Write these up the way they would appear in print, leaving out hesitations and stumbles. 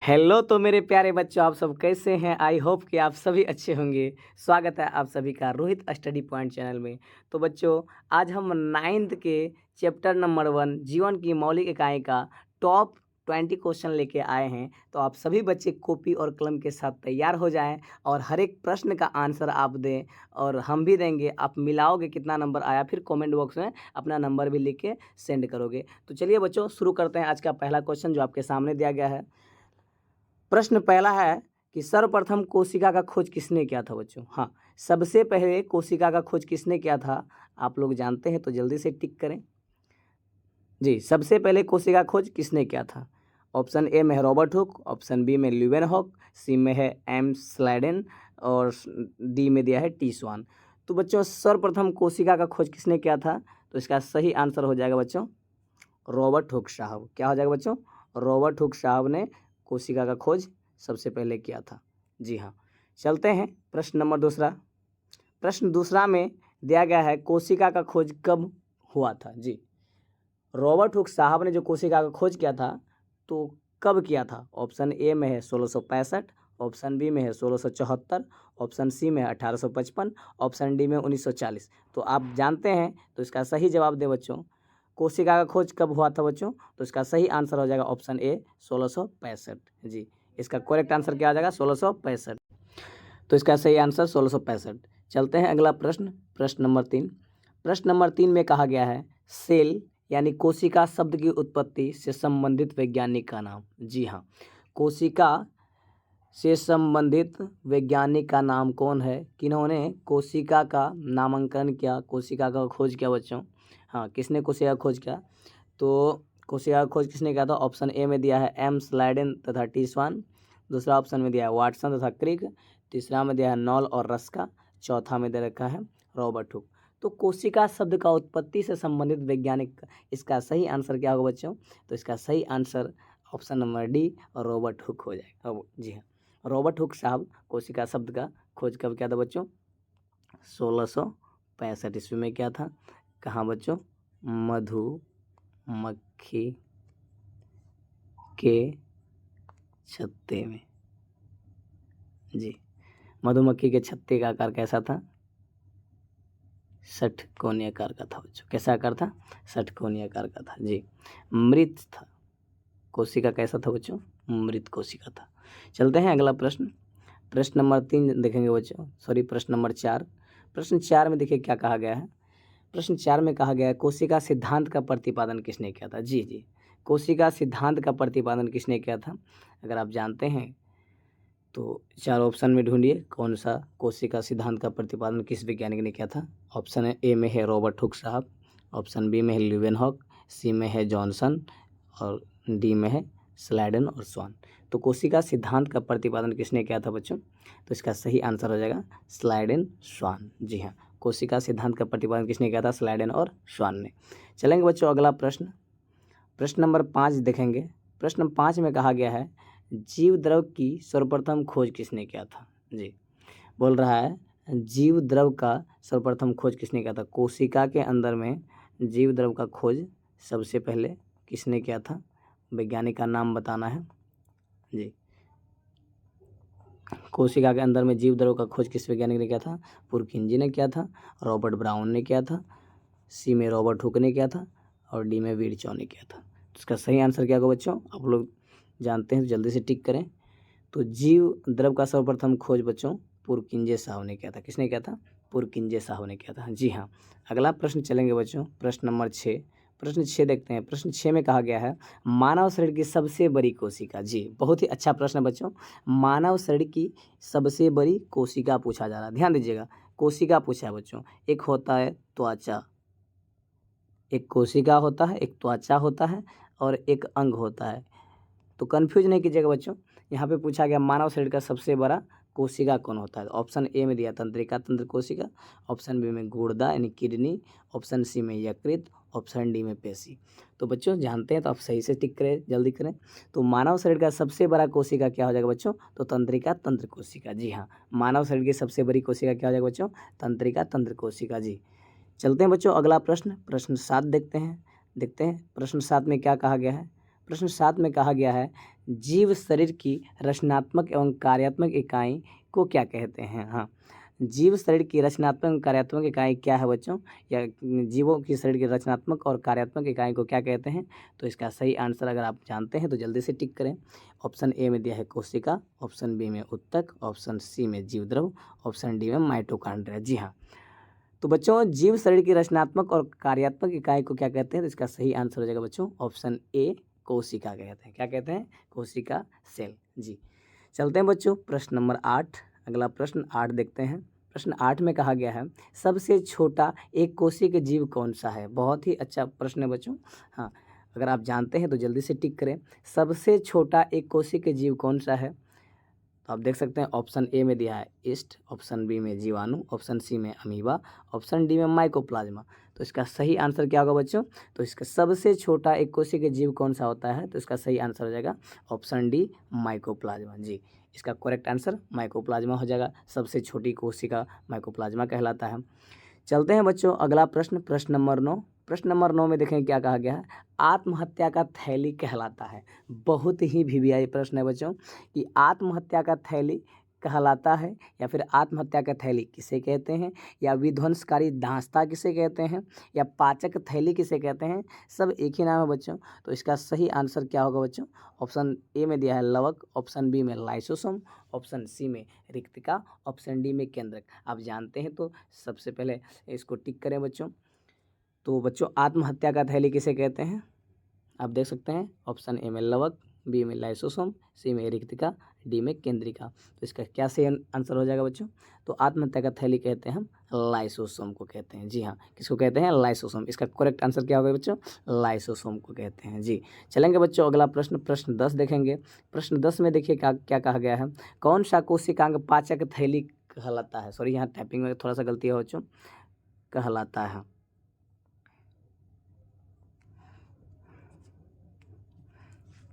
Hello तो मेरे प्यारे बच्चों, आप सब कैसे हैं? आई होप कि आप सभी अच्छे होंगे। स्वागत है आप सभी का रोहित स्टडी पॉइंट चैनल में। तो बच्चों, आज हम 9th के चैप्टर नंबर 1 जीवन की मौलिक इकाई का टॉप 20 क्वेश्चन लेके आए हैं। तो आप सभी बच्चे कॉपी और कलम के साथ तैयार हो जाएं और हर एक प्रश्न का आंसर आप दें और हम भी देंगे। आप मिलाओगे कितना नंबर आया, फिर कमेंट बॉक्स में अपना नंबर भी लिख के सेंड करोगे। तो चलिए बच्चों, शुरू करते हैं आज का पहला क्वेश्चन जो आपके सामने दिया गया है। प्रश्न पहला है कि सर्वप्रथम कोशिका का खोज किसने किया था बच्चों? हाँ, सबसे पहले कोशिका का खोज किसने किया था? आप लोग जानते हैं तो जल्दी से टिक करें। जी, सबसे पहले कोशिका खोज किसने किया था? ऑप्शन ए में है रॉबर्ट हुक, ऑप्शन बी में ल्यूवेनहॉक, सी में है एम स्लाइडेन और डी में दिया है टी स्वान। तो बच्चों, सर्वप्रथम कोशिका का खोज किसने किया था? तो इसका सही आंसर हो जाएगा बच्चों रॉबर्ट हुक साहब। क्या हो जाएगा बच्चों? रॉबर्ट हुक साहब ने कोशिका का खोज सबसे पहले किया था। जी हाँ, चलते हैं प्रश्न नंबर दूसरा। प्रश्न दूसरा में दिया गया है कोशिका का खोज कब हुआ था? जी, रॉबर्ट हुक साहब ने जो कोशिका का खोज किया था तो कब किया था? ऑप्शन ए में है 1665, ऑप्शन बी में है 1674, ऑप्शन सी में है 1855, ऑप्शन डी में 1940। तो आप जानते हैं तो इसका सही जवाब दे बच्चों। कोशिका का खोज कब हुआ था बच्चों? तो इसका सही आंसर हो जाएगा ऑप्शन ए 1665। जी, इसका करेक्ट आंसर क्या आ जाएगा? 1665। तो इसका सही आंसर 1665। चलते हैं अगला प्रश्न, प्रश्न नंबर 3। प्रश्न नंबर 3 में कहा गया है सेल यानी कोशिका शब्द की उत्पत्ति से संबंधित वैज्ञानिक का नाम। जी हाँ, कोशिका से संबंधित वैज्ञानिक का नाम कौन है? किन्होंने कोशिका का नामांकन किया, कोशिका का खोज किया बच्चों? हाँ, किसने कोशिका का खोज किया? तो कोशिका का खोज किसने किया था? ऑप्शन ए में दिया है एम स्लाइडेन तथा टी स्वान, दूसरा ऑप्शन में दिया है वाटसन तथा क्रिक, तीसरा में दिया है नॉल और रस्का, चौथा में दे रखा है रॉबर्ट हुक। तो कोशिका शब्द का उत्पत्ति से संबंधित वैज्ञानिक, इसका सही आंसर क्या होगा बच्चों? तो इसका सही आंसर ऑप्शन नंबर डी और रॉबर्ट हुक हो जाएगा। जी हाँ, रॉबर्ट हुक साहब कोशिका शब्द का खोज कब किया था बच्चों? 1665 ईस्वी में किया था। कहाँ बच्चों? मधुमक्खी के छत्ते में। जी, मधुमक्खी के छत्ते का आकार कैसा था? षटकोणीय आकार का था बच्चों। कैसा आकार था? षटकोणीय आकार का था। जी, मृत था। कोशिका कैसा था बच्चों? मृत कोशिका था। चलते हैं अगला प्रश्न, प्रश्न नंबर 3 देखेंगे बच्चों, सॉरी प्रश्न नंबर 4। प्रश्न 4 में देखिए क्या कहा गया है। प्रश्न 4 में कहा गया है कोशिका सिद्धांत का प्रतिपादन किसने किया था? जी, कोशिका सिद्धांत का प्रतिपादन किसने किया था? अगर आप जानते हैं तो 4 ऑप्शन में ढूंढिए कौन सा कोशिका सिद्धांत का प्रतिपादन किस वैज्ञानिक ने किया था। ऑप्शन ए में है रॉबर्ट हुक साहब, ऑप्शन बी में है ल्यूवेनहॉक, सी में है जॉनसन और डी में है स्लाइडन और स्वान। तो कोशिका सिद्धांत का प्रतिपादन किसने किया था बच्चों? तो इसका सही आंसर हो जाएगा स्लाइडन स्वान। जी हाँ, कोशिका सिद्धांत का प्रतिपादन किसने किया था? स्लाइडन और स्वान ने। चलेंगे बच्चों अगला प्रश्न, प्रश्न नंबर 5 देखेंगे। प्रश्न 5 में कहा गया है जीव द्रव की सर्वप्रथम खोज किसने किया था? जी, बोल रहा है जीव द्रव का सर्वप्रथम खोज किसने किया था? कोशिका के अंदर में जीव द्रव का खोज सबसे पहले किसने किया था? वैज्ञानिक का नाम बताना है। जी, कोशिका के अंदर में जीव द्रव का खोज किस वैज्ञानिक ने किया था? पुरकिंजी ने किया था, रॉबर्ट ब्राउन ने किया था, सी में रॉबर्ट हुक ने किया था और डी में विरचॉ ने किया था। तो इसका सही आंसर क्या होगा बच्चों? आप लोग जानते हैं तो जल्दी से टिक करें। तो जीव द्रव का सर्वप्रथम खोज बच्चों पुरकिंजे साहब ने किया था। किसने किया था? पुरकिंजे साहब ने किया था। जी हाँ, अगला प्रश्न चलेंगे बच्चों, प्रश्न नंबर 6। प्रश्न 6 देखते हैं। प्रश्न 6 में कहा गया है मानव शरीर की सबसे बड़ी कोशिका। जी, बहुत ही अच्छा प्रश्न है बच्चों। मानव शरीर की सबसे बड़ी कोशिका पूछा जा रहा है, ध्यान दीजिएगा। कोशिका पूछा है बच्चों। एक होता है त्वचा, एक कोशिका होता है, एक त्वचा होता है और एक अंग होता है। तो कन्फ्यूज नहीं कीजिएगा बच्चों। यहाँ पे पूछा गया मानव शरीर का सबसे बड़ा कोशिका कौन होता है? ऑप्शन ए में दिया तंत्रिका तंत्र कोशिका, ऑप्शन बी में गुर्दा यानी किडनी, ऑप्शन सी में यकृत, ऑप्शन डी में पेशी। तो बच्चों जानते हैं तो आप सही से टिक करें, जल्दी करें। तो मानव शरीर का सबसे बड़ा कोशिका क्या हो जाएगा बच्चों? तो तंत्रिका तंत्र कोशिका। जी हाँ, मानव शरीर की सबसे बड़ी कोशिका क्या हो जाएगा बच्चों? तंत्रिका तंत्र कोशिका। जी, चलते हैं बच्चों अगला प्रश्न, प्रश्न 7 देखते हैं। प्रश्न 7 में क्या कहा गया है। प्रश्न 7 में कहा गया है जीव शरीर की रचनात्मक एवं कार्यात्मक इकाई को क्या कहते हैं? हाँ, जीव शरीर की रचनात्मक एवं कार्यात्मक इकाई क्या है बच्चों? या जीवों की शरीर की रचनात्मक और कार्यात्मक इकाई को क्या कहते हैं? तो इसका सही आंसर अगर आप जानते हैं तो जल्दी से टिक करें। ऑप्शन ए में दिया है कोशिका, ऑप्शन बी में उत्तक, ऑप्शन सी में जीवद्रव, ऑप्शन डी में माइटोकॉन्ड्रिया। जी हाँ, तो बच्चों जीव शरीर की रचनात्मक और कार्यात्मक इकाई को क्या कहते हैं? तो इसका सही आंसर हो जाएगा बच्चों ऑप्शन ए कोशिका कहते हैं। क्या कहते हैं? कोशिका सेल। जी, चलते हैं बच्चों प्रश्न नंबर 8। अगला प्रश्न 8 देखते हैं। प्रश्न 8 में कहा गया है सबसे छोटा एक कोशिका जीव कौन सा है? बहुत ही अच्छा प्रश्न है बच्चों। हाँ, अगर आप जानते हैं तो जल्दी से टिक करें। सबसे छोटा एक कोशिका जीव कौन सा है? तो आप देख सकते हैं ऑप्शन ए में दिया है ईस्ट, ऑप्शन बी में जीवाणु, ऑप्शन सी में अमीबा, ऑप्शन डी में माइकोप्लाज्मा। तो इसका सही आंसर क्या होगा बच्चों? तो इसका सबसे छोटा एक कोशिका जीव कौन सा होता है? तो इसका सही आंसर हो जाएगा ऑप्शन डी माइकोप्लाज्मा। जी, इसका करेक्ट आंसर माइकोप्लाज्मा हो जाएगा। सबसे छोटी कोशिका माइकोप्लाज्मा कहलाता है। चलते हैं बच्चों अगला प्रश्न, प्रश्न नंबर 9। प्रश्न नंबर 9 में देखें क्या कहा गया है? आत्महत्या का थैली कहलाता है। बहुत ही वीवीआई प्रश्न है बच्चों कि आत्महत्या का थैली कहलाता है या फिर आत्महत्या का थैली किसे कहते हैं, या विध्वंसकारी दांस्ता किसे कहते हैं, या पाचक थैली किसे कहते हैं? सब एक ही नाम है बच्चों। तो इसका सही आंसर क्या होगा बच्चों? ऑप्शन ए में दिया है लवक, ऑप्शन बी में लाइसोसोम, ऑप्शन सी में रिक्तिका, ऑप्शन डी में केंद्रक। आप जानते हैं तो सबसे पहले इसको टिक करें बच्चों। तो बच्चों आत्महत्या का थैली किसे कहते हैं? आप देख सकते हैं ऑप्शन ए में लवक, बी में लाइसोसोम, सी में रिक्तिका, डी में केंद्रिका। तो इसका क्या सही आंसर हो जाएगा बच्चों? तो आत्महत्या का थैली कहते हैं हम लाइसोसोम को कहते हैं। जी हाँ, किसको कहते हैं? लाइसोसोम। इसका करेक्ट आंसर क्या होगा बच्चों? लाइसोसोम को कहते हैं। जी, चलेंगे बच्चों अगला प्रश्न, प्रश्न 10 देखेंगे। प्रश्न 10 में देखिए क्या क्या कहा गया है? कौन सा कोशिकांग पाचक थैली कहलाता है? सॉरी, यहाँ टाइपिंग में थोड़ा सा गलती है बच्चों, कहलाता है।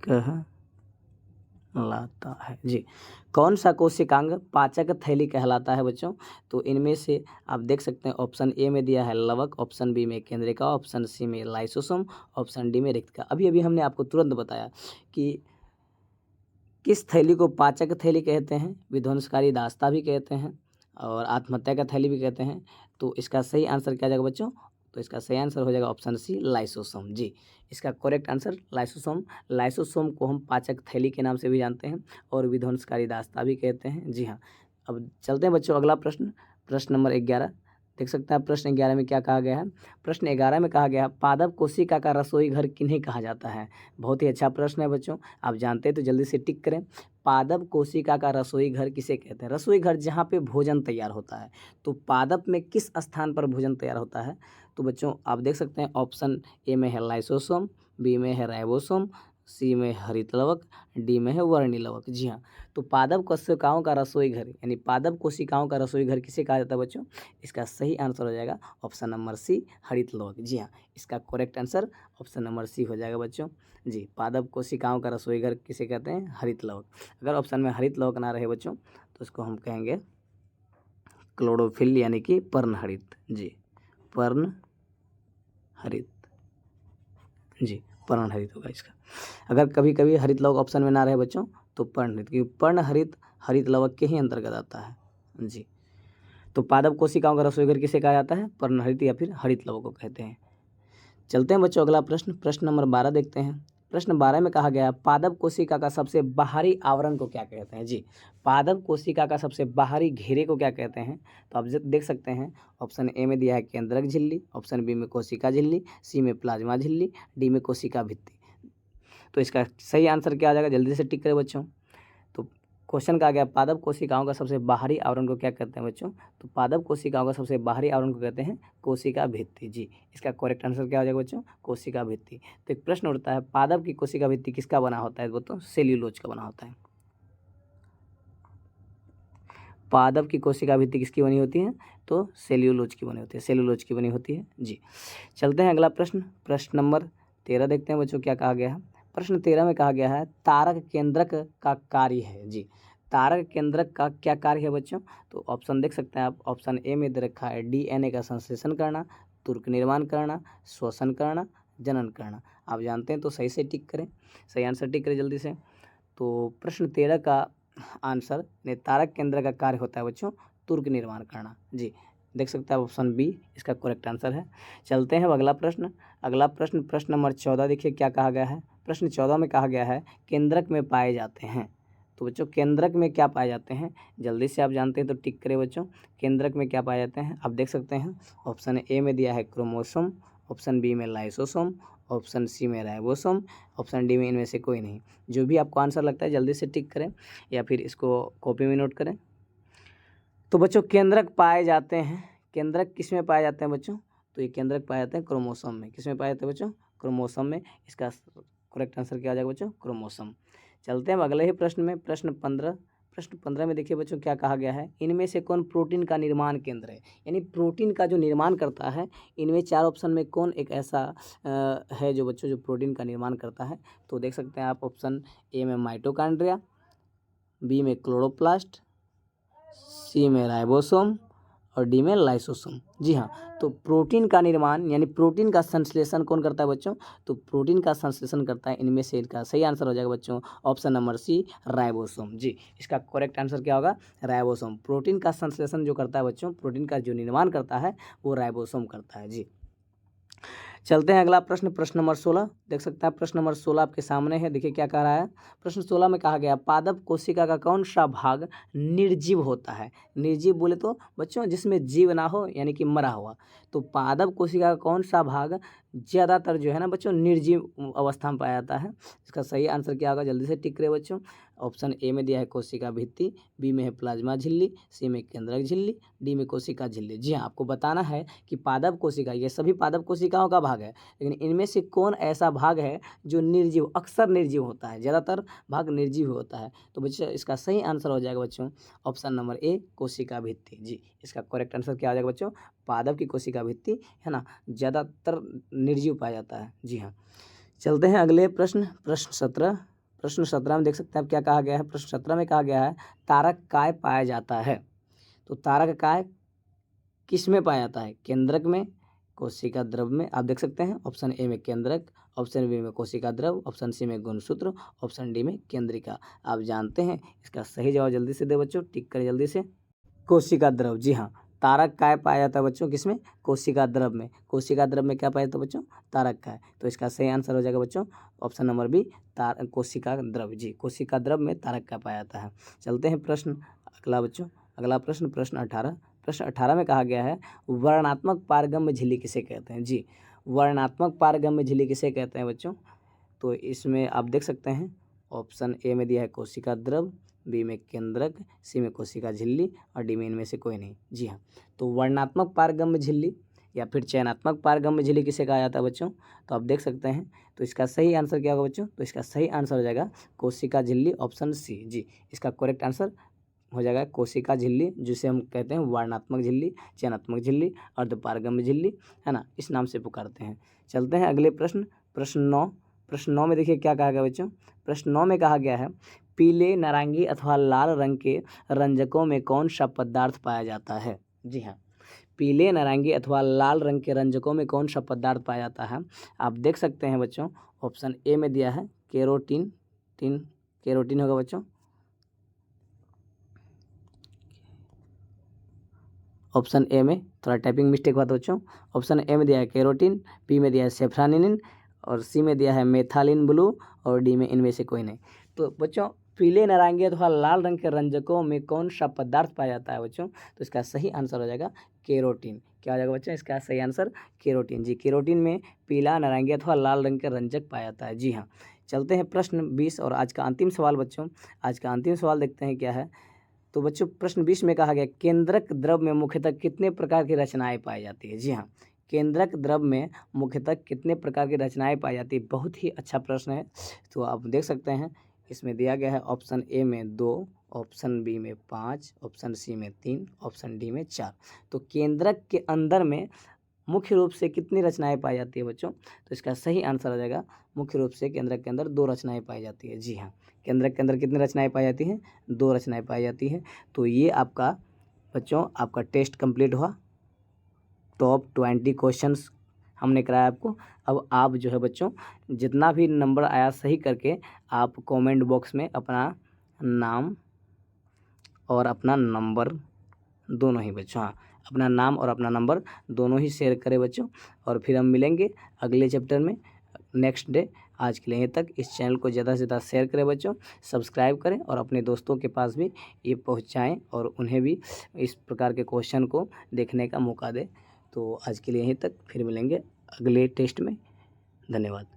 कहलाता है। जी, कौन सा कोशिकांग पाचक थैली कहलाता है बच्चों? तो इनमें से आप देख सकते हैं ऑप्शन ए में दिया है लवक, ऑप्शन बी में केंद्रिका, ऑप्शन सी में लाइसोसोम, ऑप्शन डी में रिक्तिका। अभी अभी हमने आपको तुरंत बताया कि किस थैली को पाचक थैली कहते हैं, विध्वंसकारी दास्ता भी कहते हैं और आत्महत्या का थैली भी कहते हैं। तो इसका सही आंसर क्या जाएगा बच्चों? तो इसका सही आंसर हो जाएगा ऑप्शन सी लाइसोसोम। जी, इसका करेक्ट आंसर लाइसोसोम। लाइसोसोम को हम पाचक थैली के नाम से भी जानते हैं और विध्वंसकारी दास्ता भी कहते हैं। जी हाँ, अब चलते हैं बच्चों अगला प्रश्न, प्रश्न नंबर 11। देख सकते हैं आप प्रश्न 11 में क्या कहा गया है? प्रश्न 11 में कहा गया है पादप कोशिका का रसोई घर किन्हें कहा जाता है? बहुत ही अच्छा प्रश्न है बच्चों, आप जानते हैं तो जल्दी से टिक करें। पादप कोशिका का रसोई घर किसे कहते हैं? रसोई घर जहाँ पे भोजन तैयार होता है। तो पादप में किस स्थान पर भोजन तैयार होता है? तो बच्चों आप देख सकते हैं ऑप्शन ए में है लाइसोसोम, बी में है राइबोसोम, सी में हरित लवक, डी में है वर्णी लवक। जी हाँ, तो पादप कोशिकाओं का रसोई घर यानी पादप कोशिकाओं का रसोई घर किसे कहा जाता है बच्चों? इसका सही आंसर हो जाएगा ऑप्शन नंबर सी हरित लवक। जी हाँ, इसका correct answer option number C हो जाएगा बच्चों। जी, पादप कोशिकाओं का रसोई घर किसे कहते हैं? हरित लवक। अगर ऑप्शन में हरित लवक ना रहे बच्चों तो इसको हम कहेंगे क्लोरोफिल यानी कि पर्णहरित। जी, पर्णहरित। जी, पर्णहरित होगा इसका। अगर कभी कभी हरित लवक ऑप्शन में ना रहे बच्चों तो पर्णहरित, क्योंकि पर्णहरित हरित लवक के ही अंतर्गत आता है। जी, तो पादप कोशिकाओं का रसोई घर किसे कहा जाता है? पर्णहरित या फिर हरित लवक को कहते हैं। चलते हैं बच्चों अगला प्रश्न, प्रश्न नंबर 12 देखते हैं। प्रश्न 12 में कहा गया है पादप कोशिका का सबसे बाहरी आवरण को क्या कहते हैं? जी, पादप कोशिका का सबसे बाहरी घेरे को क्या कहते हैं? तो आप देख सकते हैं ऑप्शन ए में दिया है केंद्रक झिल्ली, ऑप्शन बी में कोशिका झिल्ली, सी में प्लाज्मा झिल्ली, डी में कोशिका भित्ति। तो इसका सही आंसर क्या आ जाएगा? जल्दी से टिक करें बच्चों। तो क्वेश्चन कहा गया पादप कोशिकाओं का सबसे बाहरी आवरण को क्या कहते हैं बच्चों? तो पादप कोशिकाओं का सबसे बाहरी आवरण को कहते हैं कोशिका भित्ति। जी, इसका करेक्ट आंसर क्या हो जाएगा बच्चों? कोशिका भित्ति। तो एक प्रश्न उठता है पादप की कोशिका भित्ति किसका बना होता है? वो तो सेल्यूलोज का बना होता है। पादप की कोशिका भित्ति किसकी बनी होती है? तो सेल्यूलोज की बनी होती है, सेल्यूलोज की बनी होती है। जी, चलते हैं अगला प्रश्न, प्रश्न नंबर 13 देखते हैं बच्चों क्या कहा गया है। प्रश्न 13 में कहा गया है तारक केंद्रक का कार्य है। जी, तारक केंद्रक का क्या कार्य है बच्चों? तो ऑप्शन देख सकते हैं आप, ऑप्शन ए में दे रखा है डीएनए का संश्लेषण करना, तुर्क निर्माण करना, श्वसन करना, जनन करना। आप जानते हैं तो सही से टिक करें, सही आंसर टिक करें जल्दी से। तो प्रश्न 13 का आंसर तारक केंद्र का कार्य होता है बच्चों तुर्क निर्माण करना। जी, देख सकते हैं ऑप्शन बी इसका करेक्ट आंसर है। चलते हैं अब अगला प्रश्न। प्रश्न नंबर 14 देखिए क्या कहा गया है। प्रश्न 14 में कहा गया है केंद्रक में पाए जाते हैं। तो बच्चों केंद्रक में क्या पाए जाते हैं, जल्दी से आप जानते हैं तो टिक करें बच्चों। केंद्रक में क्या पाए जाते हैं आप देख सकते हैं। ऑप्शन ए में दिया है क्रोमोसोम, ऑप्शन बी में लाइसोसोम, ऑप्शन सी में राइबोसोम, ऑप्शन डी में इनमें से कोई नहीं। जो भी आपको आंसर लगता है जल्दी से टिक करें या फिर इसको कॉपी में नोट करें। तो बच्चों केंद्रक पाए जाते हैं, केंद्रक किस में पाए जाते हैं बच्चों, तो ये केंद्रक पाए जाते हैं क्रोमोसोम में। किस में पाए जाते हैं बच्चों, क्रोमोसोम में। इसका करेक्ट आंसर क्या आ जाएगा बच्चों, क्रोमोसोम। चलते हैं अगले ही प्रश्न में। प्रश्न 15 में देखिए बच्चों क्या कहा गया है, इनमें से कौन प्रोटीन का निर्माण केंद्र है, यानी प्रोटीन का जो निर्माण करता है। इनमें 4 ऑप्शन में कौन एक ऐसा है जो बच्चों जो प्रोटीन का निर्माण करता है। तो देख सकते हैं आप ऑप्शन ए में माइटोकॉन्ड्रिया, बी में क्लोरोप्लास्ट, सी में राइबोसोम और डी में लाइसोसोम। जी हाँ, तो प्रोटीन का निर्माण यानी प्रोटीन का संश्लेषण कौन करता है बच्चों, तो प्रोटीन का संश्लेषण करता है इनमें से इनका सही आंसर हो जाएगा बच्चों ऑप्शन नंबर सी राइबोसोम। जी, इसका करेक्ट आंसर क्या होगा, राइबोसोम। प्रोटीन का संश्लेषण जो करता है बच्चों, प्रोटीन का जो निर्माण करता है वो राइबोसोम करता है। जी, चलते हैं अगला प्रश्न। प्रश्न नंबर 16 देख सकते हैं। प्रश्न नंबर 16 आपके सामने है, देखिए क्या कह रहा है। प्रश्न 16 में कहा गया पादप कोशिका का कौन सा भाग निर्जीव होता है। निर्जीव बोले तो बच्चों जिसमें जीव ना हो यानी कि मरा हुआ। तो पादप कोशिका का कौन सा भाग ज़्यादातर जो है ना बच्चों निर्जीव अवस्था में पाया जाता है। इसका सही आंसर क्या होगा, जल्दी से टिक करें बच्चों। ऑप्शन ए में दिया है कोशिका भित्ति, बी में है प्लाज्मा झिल्ली, सी में केंद्रक झिल्ली, डी में कोशिका झिल्ली। जी हाँ, आपको बताना है कि पादप कोशिका ये सभी पादप कोशिकाओं का भाग है, लेकिन इनमें से कौन ऐसा भाग है जो निर्जीव, अक्सर निर्जीव होता है, ज़्यादातर भाग निर्जीव होता है। तो बच्चों इसका सही आंसर हो जाएगा बच्चों ऑप्शन नंबर ए कोशिका भित्ति। जी, इसका करेक्ट आंसर क्या हो जाएगा बच्चों, पादप की कोशिका भित्ति है ना ज़्यादातर निर्जीव पाया जाता है। जी हाँ, चलते हैं अगले प्रश्न। प्रश्न 17 में देख सकते हैं आप क्या कहा गया है। प्रश्न 17 में कहा गया है तारक काय पाया जाता है। तो तारक काय किस में पाया जाता है, केंद्रक में, कोशिका द्रव में। आप देख सकते हैं ऑप्शन ए में केंद्रक, ऑप्शन बी में कोशिका द्रव, ऑप्शन सी में गुणसूत्र, ऑप्शन डी में केंद्रिका। आप जानते हैं इसका सही जवाब जल्दी से दे बच्चों, टिक करें जल्दी से। कोशिका द्रव। जी हाँ, तारक काय पाया जाता है बच्चों किसमें, कोशिका द्रव में। कोशिका द्रव में क्या पाया जाता है बच्चों, तारक काय। तो इसका सही आंसर हो जाएगा बच्चों ऑप्शन नंबर बी कोशिका द्रव। जी, कोशिका द्रव में तारक काय पाया जाता है। चलते हैं प्रश्न अगला बच्चों। अगला प्रश्न 18। प्रश्न 18 में कहा गया है वर्णात्मक पारगम्य झिल्ली किसे कहते हैं। जी, वर्णात्मक पारगम्य झिल्ली किसे कहते हैं बच्चों। तो इसमें आप देख सकते हैं ऑप्शन ए में दिया है कोशिका द्रव, बी में केंद्रक, सी में कोशिका झिल्ली और डी में इनमें से कोई नहीं। जी हाँ, तो वर्णात्मक पारगम्य झिल्ली या फिर चयनात्मक पारगम्य झिल्ली किसे कहा जाता है बच्चों, तो आप देख सकते हैं। तो इसका सही आंसर क्या होगा बच्चों, तो इसका सही आंसर हो जाएगा कोशिका झिल्ली ऑप्शन सी। जी, इसका करेक्ट आंसर हो जाएगा कोशिका झिल्ली, जिसे हम कहते हैं वर्णात्मक झिल्ली, चयनात्मक झिल्ली, अर्धपारगम्य झिल्ली, है ना, इस नाम से पुकारते हैं। चलते हैं अगले प्रश्न। प्रश्न 9 में देखिए क्या कहा गया बच्चों। प्रश्न 9 में कहा गया है पीले, नारंगी अथवा लाल रंग के रंजकों में कौन सा पदार्थ पाया जाता है। जी हाँ, पीले, नारंगी अथवा लाल रंग के रंजकों में कौन सा पदार्थ पाया जाता है। आप देख सकते हैं बच्चों ऑप्शन ए में दिया है केरोटीन, केरोटीन होगा बच्चों। ऑप्शन ए में थोड़ा टाइपिंग मिस्टेक हुआ था बच्चों। ऑप्शन ए में दिया है केरोटीन, बी में दिया है सेफ्रानिन और सी में दिया है मेथालिन ब्लू और डी में इनमें से कोई नहीं। तो बच्चों पीले, नारंगी अथवा लाल रंग के रंजकों में कौन सा पदार्थ पाया जाता है बच्चों, तो इसका सही आंसर हो जाएगा केरोटीन। क्या हो जाएगा बच्चों, इसका सही आंसर केरोटीन। जी, केरोटीन में पीला, नारंगी अथवा लाल रंग के रंजक पाया जाता है। जी हाँ, चलते हैं प्रश्न 20 और आज का अंतिम सवाल बच्चों। आज का अंतिम सवाल देखते हैं क्या है। तो बच्चों प्रश्न 20 में कहा गया केंद्रक द्रव में मुख्यतः कितने प्रकार की रचनाएं पाई जाती है। जी हाँ, केंद्रक द्रव में मुख्यतः कितने प्रकार की रचनाएं पाई जाती है। बहुत ही अच्छा प्रश्न है। तो आप देख सकते हैं इसमें दिया गया है ऑप्शन ए में 2, ऑप्शन बी में 5, ऑप्शन सी में 3, ऑप्शन डी में 4। तो केंद्रक के अंदर में मुख्य रूप से कितनी रचनाएं पाई जाती है बच्चों, तो इसका सही आंसर हो जाएगा मुख्य रूप से केंद्रक के अंदर 2 रचनाएं पाई जाती है। जी हाँ, केंद्रक के अंदर कितनी रचनाएं पाई जाती हैं, 2 रचनाएं पाई जाती हैं। तो ये आपका बच्चों आपका टेस्ट कंप्लीट हुआ। टॉप 20 क्वेश्चंस हमने कराया आपको। अब आप जो है बच्चों जितना भी नंबर आया सही करके आप कमेंट बॉक्स में अपना नाम और अपना नंबर दोनों ही बच्चों, हाँ, अपना नाम और अपना नंबर दोनों ही शेयर करें बच्चों। और फिर हम मिलेंगे अगले चैप्टर में नेक्स्ट डे। आज के लिए यहीं तक। इस चैनल को ज़्यादा से ज़्यादा शेयर करें बच्चों, सब्सक्राइब करें और अपने दोस्तों के पास भी ये पहुंचाएं और उन्हें भी इस प्रकार के क्वेश्चन को देखने का मौका दें। तो आज के लिए यहीं तक, फिर मिलेंगे अगले टेस्ट में। धन्यवाद।